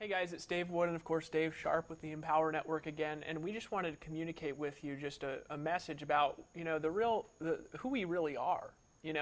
Hey guys, it's Dave Wood and of course Dave Sharpe with the Empower Network again, and we just wanted to communicate with you just a message about who we really are.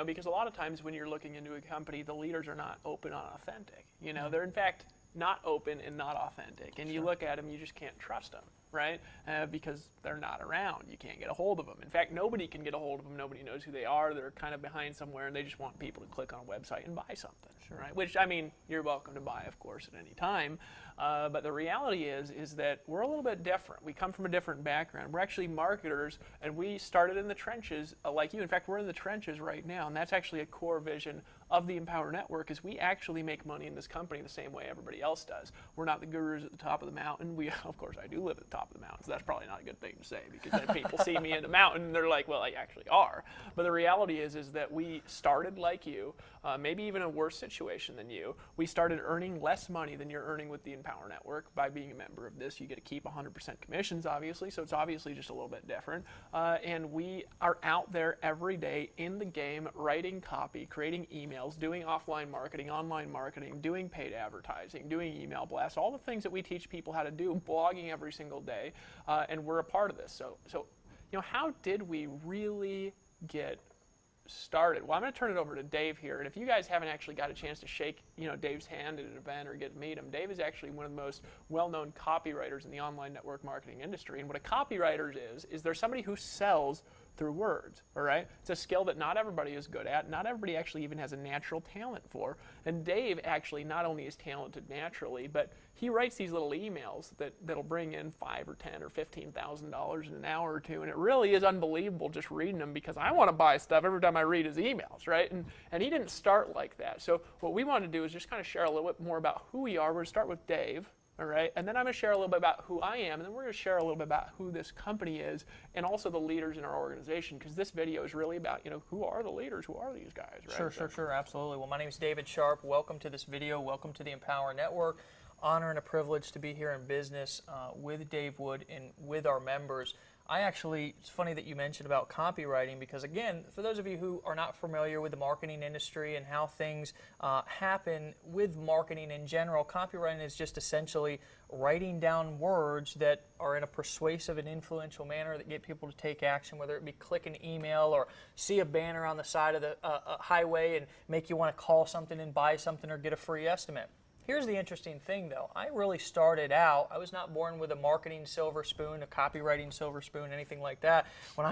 Because a lot of times when you're looking into a company, the leaders are not open and authentic. They're in fact not open and not authentic, and you look at them, you just can't trust them, right? Because they're not around. You can't get a hold of them. In fact, nobody can get a hold of them. Nobody knows who they are. They're kind of behind somewhere, and they just want people to click on a website and buy something, right? Which, I mean, you're welcome to buy, of course, at any time. But the reality is that we're a little bit different. We come from a different background. We're actually marketers, and we started in the trenches like you. In fact, we're in the trenches right now, and that's actually a core vision of the Empower Network is we actually make money in this company the same way everybody else does. We're not the gurus at the top of the mountain. We, of course, I do live at the top of the mountain, so that's probably not a good thing to say because then people see me in the mountain and they're like, well, I actually are. But the reality is that we started like you, maybe even a worse situation than you. We started earning less money than you're earning with the Empower Network by being a member of this. You get to keep 100% commissions, obviously, so it's obviously just a little bit different. And we are out there every day in the game, writing copy, creating emails, doing offline marketing, online marketing, doing paid advertising, doing email blasts, all the things that we teach people how to do, blogging every single day, and we're a part of this. So how did we really get started? Well, I'm going to turn it over to Dave here, and if you guys haven't actually got a chance to shake Dave's hand at an event or get to meet him, Dave is actually one of the most well-known copywriters in the online network marketing industry. And what a copywriter is they're somebody who sells through words, all right? It's a skill that not everybody is good at. Not everybody actually even has a natural talent for. And Dave actually not only is talented naturally, but he writes these little emails that'll bring in $5 or $10 or $15,000 in an hour or two, and it really is unbelievable just reading them because I want to buy stuff every time I read his emails, right? And he didn't start like that. So what we want to do is just kind of share a little bit more about who we are. We're going to start with Dave. All right, and then I'm going to share a little bit about who I am, and then we're going to share a little bit about who this company is, and also the leaders in our organization, because this video is really about, who are the leaders, who are these guys, right? Sure, absolutely. Well, my name is David Sharpe. Welcome to this video. Welcome to the Empower Network. Honor and a privilege to be here in business with Dave Wood and with our members. It's funny that you mentioned about copywriting because, again, for those of you who are not familiar with the marketing industry and how things happen with marketing in general, copywriting is just essentially writing down words that are in a persuasive and influential manner that get people to take action, whether it be click an email or see a banner on the side of the highway and make you want to call something and buy something or get a free estimate. Here's the interesting thing, though. I really started out, I was not born with a marketing silver spoon, a copywriting silver spoon, anything like that. When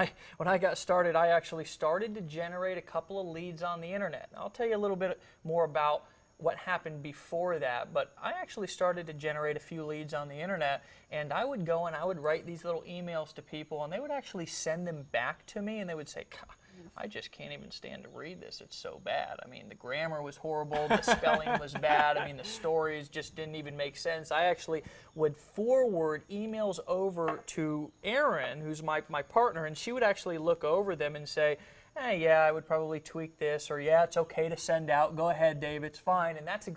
I got started, I actually started to generate a couple of leads on the internet. I'll tell you a little bit more about what happened before that, but I actually started to generate a few leads on the internet, and I would go and I would write these little emails to people, and they would actually send them back to me, and they would say, I just can't even stand to read this. It's so bad. I mean, the grammar was horrible. The spelling was bad. I mean, the stories just didn't even make sense. I actually would forward emails over to Erin, who's my partner, and she would actually look over them and say, yeah, I would probably tweak this, or yeah, it's okay to send out. Go ahead, Dave, it's fine. And that's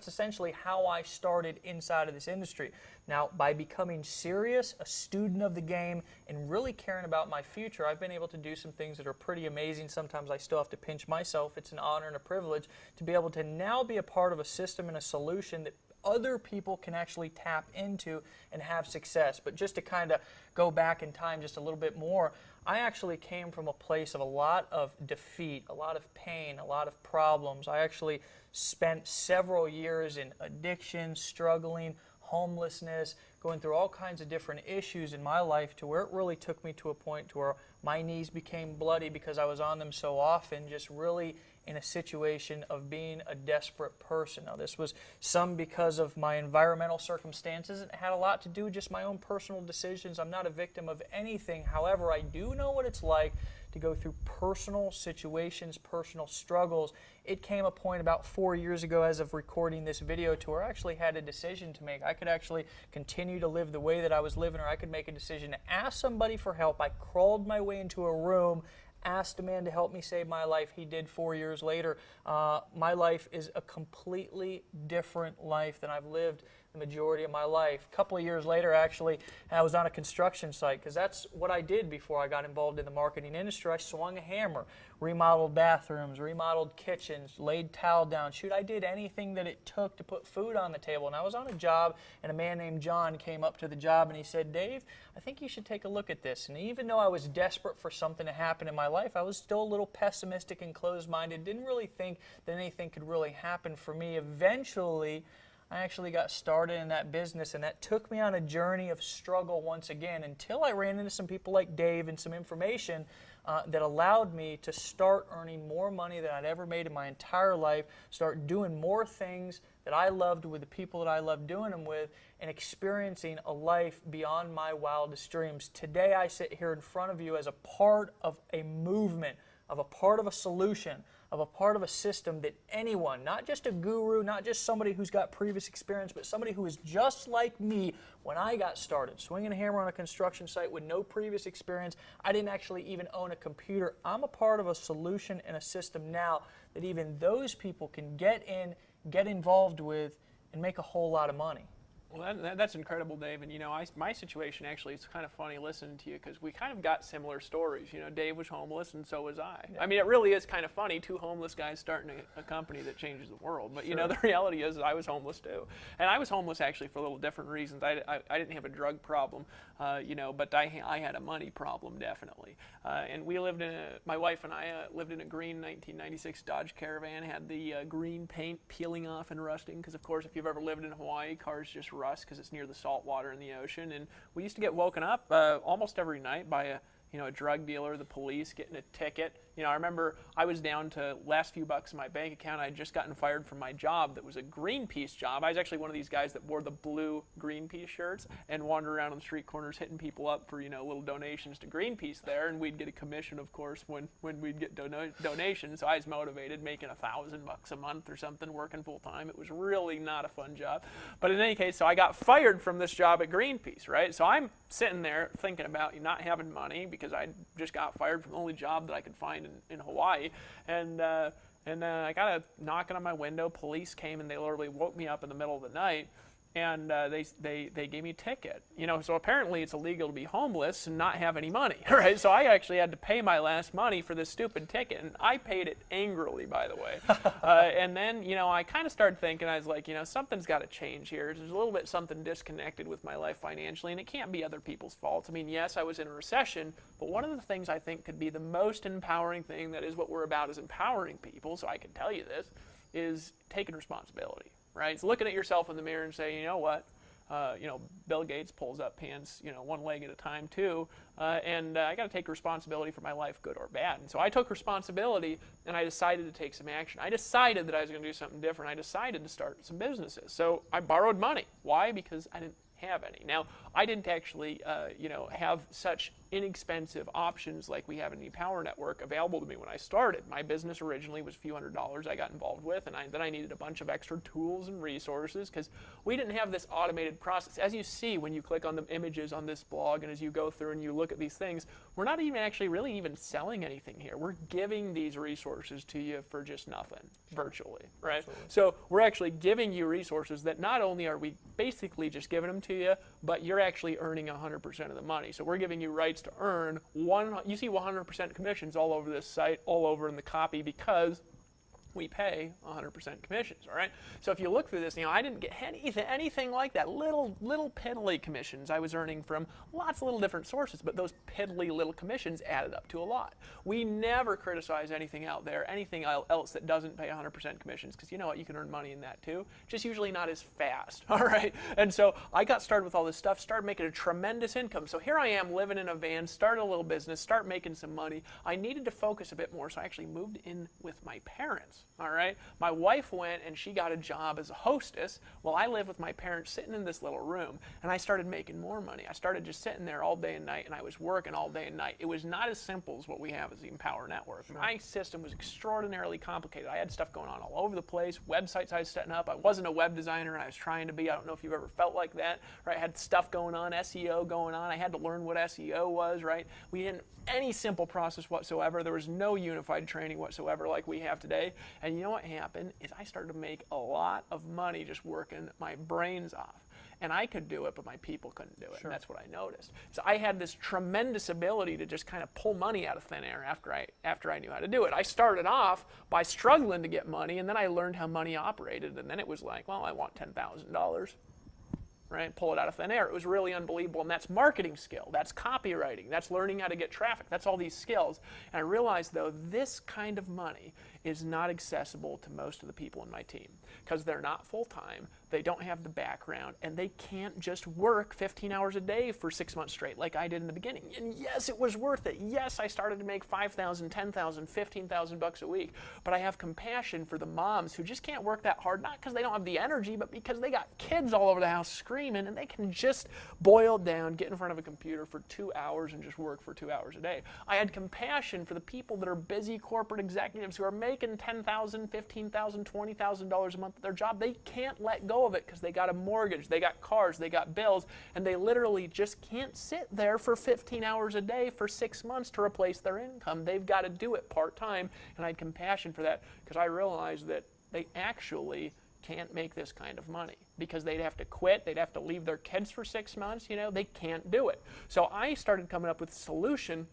essentially how I started inside of this industry. Now, by becoming serious, a student of the game, and really caring about my future, I've been able to do some things that are pretty amazing. Sometimes I still have to pinch myself. It's an honor and a privilege to be able to now be a part of a system and a solution that other people can actually tap into and have success. But just to kind of go back in time just a little bit more, I actually came from a place of a lot of defeat, a lot of pain, a lot of problems. I actually spent several years in addiction, struggling, homelessness, going through all kinds of different issues in my life to where it really took me to a point to where my knees became bloody because I was on them so often, just really in a situation of being a desperate person. Now, this was some because of my environmental circumstances. It had a lot to do with just my own personal decisions. I'm not a victim of anything. However, I do know what it's like to go through personal situations, personal struggles. It came a point about 4 years ago as of recording this video to where I actually had a decision to make. I could actually continue to live the way that I was living, or I could make a decision to ask somebody for help. I crawled my way into a room asked a man to help me save my life. He did 4 years later. My life is a completely different life than I've lived the majority of my life. A couple of years later, actually, I was on a construction site, because that's what I did before I got involved in the marketing industry. I swung a hammer, remodeled bathrooms, remodeled kitchens, laid tile down. Shoot, I did anything that it took to put food on the table. And I was on a job, and a man named John came up to the job, and he said, "Dave, I think you should take a look at this." And even though I was desperate for something to happen in my life, I was still a little pessimistic and closed-minded, didn't really think that anything could really happen for me. Eventually, I actually got started in that business, and that took me on a journey of struggle once again, until I ran into some people like Dave and some information that allowed me to start earning more money than I'd ever made in my entire life, start doing more things that I loved with the people that I loved doing them with, and experiencing a life beyond my wildest dreams. Today I sit here in front of you as a part of a movement, of a part of a solution, of a part of a system that anyone, not just a guru, not just somebody who's got previous experience, but somebody who is just like me when I got started, swinging a hammer on a construction site with no previous experience. I didn't actually even own a computer. I'm a part of a solution and a system now that even those people can get in, get involved with, and make a whole lot of money. Well, that's incredible, Dave. And, my situation actually, it's kind of funny listening to you, because we kind of got similar stories. Dave was homeless, and so was I. Yeah. I mean, it really is kind of funny, two homeless guys starting a company that changes the world. But, Sure. The reality is I was homeless, too. And I was homeless, actually, for a little different reasons. I didn't have a drug problem, but I had a money problem, definitely. And we lived my wife and I lived in a green 1996 Dodge Caravan, had the green paint peeling off and rusting, because, of course, if you've ever lived in Hawaii, cars just rust because it's near the salt water in the ocean. And we used to get woken up almost every night by a drug dealer, the police, getting a ticket. I remember I was down to last few bucks in my bank account. I had just gotten fired from my job that was a Greenpeace job. I was actually one of these guys that wore the blue Greenpeace shirts and wandered around on the street corners hitting people up for, little donations to Greenpeace there, and we'd get a commission, of course, when we'd get donations. So I was motivated, making $1,000 a month or something, working full time. It was really not a fun job. But in any case, so I got fired from this job at Greenpeace, right? So I'm sitting there thinking about not having money, because I just got fired from the only job that I could find in Hawaii, and I got a knocking on my window. Police came, and they literally woke me up in the middle of the night, and they gave me a ticket. So apparently it's illegal to be homeless and not have any money, right? So I actually had to pay my last money for this stupid ticket, and I paid it angrily, by the way. And then, I kind of started thinking, I was like, something's got to change here. There's a little bit something disconnected with my life financially, and it can't be other people's fault. I mean, yes, I was in a recession, but one of the things I think could be the most empowering thing, that is what we're about, is empowering people, so I can tell you this, is taking responsibility. Right? So looking at yourself in the mirror and saying, you know what, Bill Gates pulls up pants, one leg at a time too, and I got to take responsibility for my life, good or bad. And so I took responsibility, and I decided to take some action. I decided that I was going to do something different. I decided to start some businesses. So I borrowed money. Why? Because I didn't have any. Now, I didn't actually, have such inexpensive options like we have in the Power Network available to me when I started. My business originally was a few $100s I got involved with, and then I needed a bunch of extra tools and resources, because we didn't have this automated process. As you see when you click on the images on this blog, and as you go through and you look at these things, we're not even actually really even selling anything here. We're giving these resources to you for just nothing, virtually, right? Absolutely. So we're actually giving you resources that not only are we basically just giving them to you, but you're actually earning 100% of the money. So we're giving you rights to earn you see 100% commissions all over this site, all over in the copy, because we pay 100% commissions, all right? So if you look through this, I didn't get anything like that. Little piddly commissions I was earning from lots of little different sources, but those piddly little commissions added up to a lot. We never criticize anything out there, anything else that doesn't pay 100% commissions, because you know what, you can earn money in that too, just usually not as fast, all right? And so I got started with all this stuff, started making a tremendous income. So here I am living in a van, started a little business, start making some money. I needed to focus a bit more, so I actually moved in with my parents. house, all right? My wife went and she got a job as a hostess while I lived with my parents sitting in this little room, and I started making more money. I started just sitting there all day and night, and I was working all day and night. It was not as simple as what we have as the Empower Network. Sure. My system was extraordinarily complicated. I had stuff going on all over the place, websites I was setting up. I wasn't a web designer, and I was trying to be. I don't know if you've ever felt like that, right? I had stuff going on, SEO going on. I had to learn what SEO was, right? We didn't any simple process whatsoever. There was no unified training whatsoever like we have today. And you know what happened is I started to make a lot of money just working my brains off. And I could do it, but my people couldn't do it. Sure. And that's what I noticed. So I had this tremendous ability to just kind of pull money out of thin air after I knew how to do it. I started off by struggling to get money, and then I learned how money operated. And then it was like, well, I want $10,000. Right? Pull it out of thin air. It was really unbelievable. And that's marketing skill. That's copywriting. That's learning how to get traffic. That's all these skills. And I realized, though, this kind of money is not accessible to most of the people in my team because they're not full-time, they don't have the background, and they can't just work 15 hours a day for 6 months straight like I did in the beginning. And yes, it was worth it. Yes, I started to make $5,000, $10,000, $15,000 a week, but I have compassion for the moms who just can't work that hard, not because they don't have the energy, but because they got kids all over the house screaming, and they can just boil down, get in front of a computer for 2 hours and just work for 2 hours a day. I had compassion for the people that are busy corporate executives who are making $10,000, $15,000, $20,000 a month at their job. They can't let go of it because they got a mortgage, they got cars, they got bills, and they literally just can't sit there for 15 hours a day for 6 months to replace their income. They've got to do it part-time, and I had compassion for that because I realized that they actually can't make this kind of money because they'd have to quit, they'd have to leave their kids for 6 months, they can't do it. So I started coming up with a solution.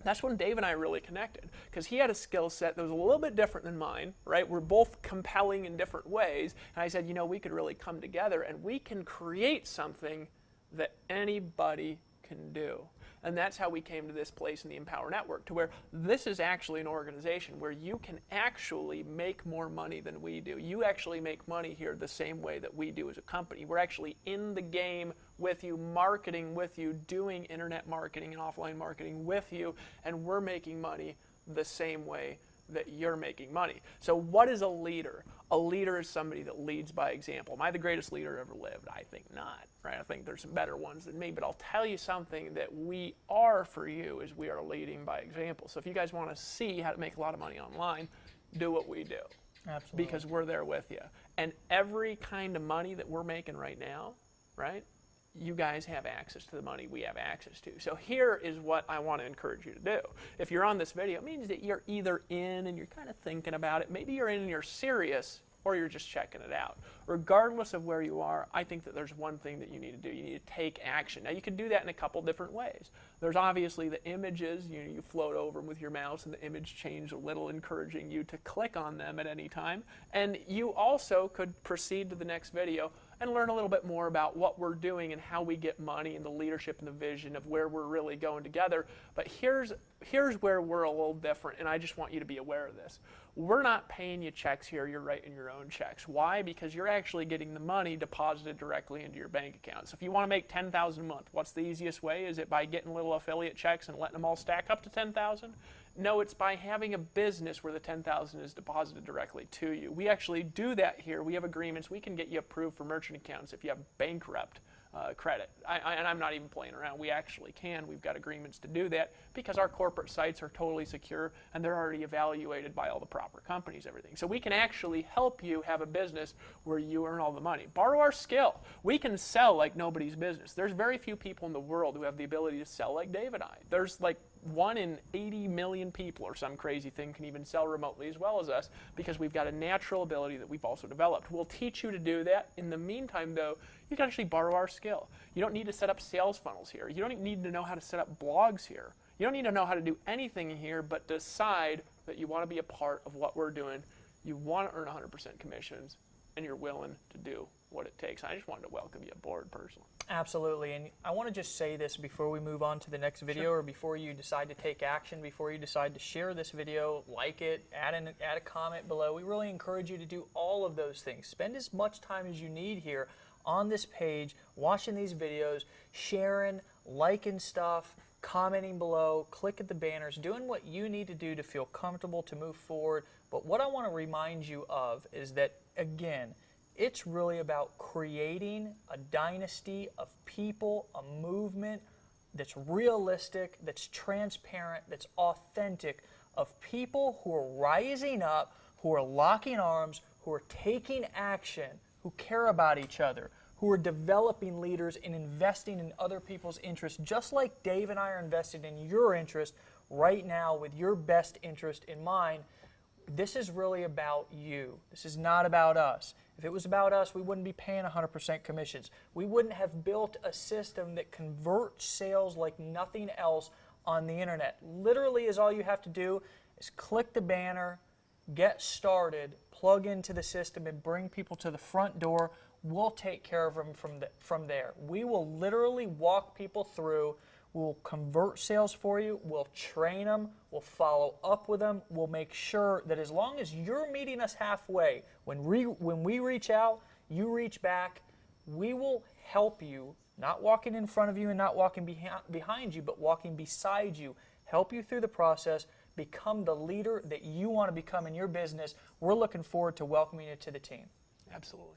That's when Dave and I really connected because he had a skill set that was a little bit different than mine, right? We're both compelling in different ways. And I said, we could really come together and we can create something that anybody can do. And that's how we came to this place in the Empower Network, to where this is actually an organization where you can actually make more money than we do. You actually make money here the same way that we do as a company. We're actually in the game with you, marketing with you, doing internet marketing and offline marketing with you, and we're making money the same way that you're making money. So what is a leader? A leader is somebody that leads by example. Am I the greatest leader ever lived? I think not, right? I think there's some better ones than me, but I'll tell you something that we are for you is we are leading by example. So if you guys want to see how to make a lot of money online, do what we do. Absolutely. Because we're there with you. And every kind of money that we're making right now, right? You guys have access to the money we have access to. So here is what I want to encourage you to do. If you're on this video, it means that you're either in and you're kind of thinking about it. Maybe you're in and you're serious, or you're just checking it out. Regardless of where you are, I think that there's one thing that you need to do. You need to take action. Now, you can do that in a couple different ways. There's obviously the images. You float over them with your mouse, and the image changes a little, encouraging you to click on them at any time. And you also could proceed to the next video and learn a little bit more about what we're doing and how we get money and the leadership and the vision of where we're really going together. But here's where we're a little different, and I just want you to be aware of this. We're not paying you checks here, you're writing your own checks. Why? Because you're actually getting the money deposited directly into your bank account. So if you want to make $10,000 a month, what's the easiest way? Is it by getting little affiliate checks and letting them all stack up to $10,000? No, it's by having a business where the $10,000 is deposited directly to you. We actually do that here. We have agreements. We can get you approved for merchant accounts if you have bankrupt credit. And I'm not even playing around. We actually can. We've got agreements to do that because our corporate sites are totally secure and they're already evaluated by all the proper companies, everything. So we can actually help you have a business where you earn all the money. Borrow our skill. We can sell like nobody's business. There's very few people in the world who have the ability to sell like Dave and I. There's like 1 in 80 million people or some crazy thing can even sell remotely as well as us because we've got a natural ability that we've also developed. We'll teach you to do that. In the meantime, though, you can actually borrow our skill. You don't need to set up sales funnels here. You don't need to know how to set up blogs here. You don't need to know how to do anything here but decide that you want to be a part of what we're doing. You want to earn 100% commissions, and you're willing to do what it takes. I just wanted to welcome you aboard personally. Absolutely, and I want to just say this before we move on to the next video, or before you decide to take action, before you decide to share this video, like it, add a comment below. We really encourage you to do all of those things. Spend as much time as you need here on this page, watching these videos, sharing, liking stuff, commenting below, click at the banners, doing what you need to do to feel comfortable to move forward. But what I want to remind you of is that, again, it's really about creating a dynasty of people, a movement that's realistic, that's transparent, that's authentic, of people who are rising up, who are locking arms, who are taking action, who care about each other, who are developing leaders and investing in other people's interests, just like Dave and I are invested in your interest right now with your best interest in mind. This is really about you. This is not about us. If it was about us, we wouldn't be paying 100% commissions. We wouldn't have built a system that converts sales like nothing else on the internet. Literally, is all you have to do is click the banner, get started, plug into the system, and bring people to the front door. We'll take care of them from there. We will literally walk people through. We'll convert sales for you. We'll train them. We'll follow up with them. We'll make sure that as long as you're meeting us halfway, when we reach out, you reach back, we will help you, not walking in front of you and not walking behind you, but walking beside you, help you through the process, become the leader that you want to become in your business. We're looking forward to welcoming you to the team. Absolutely.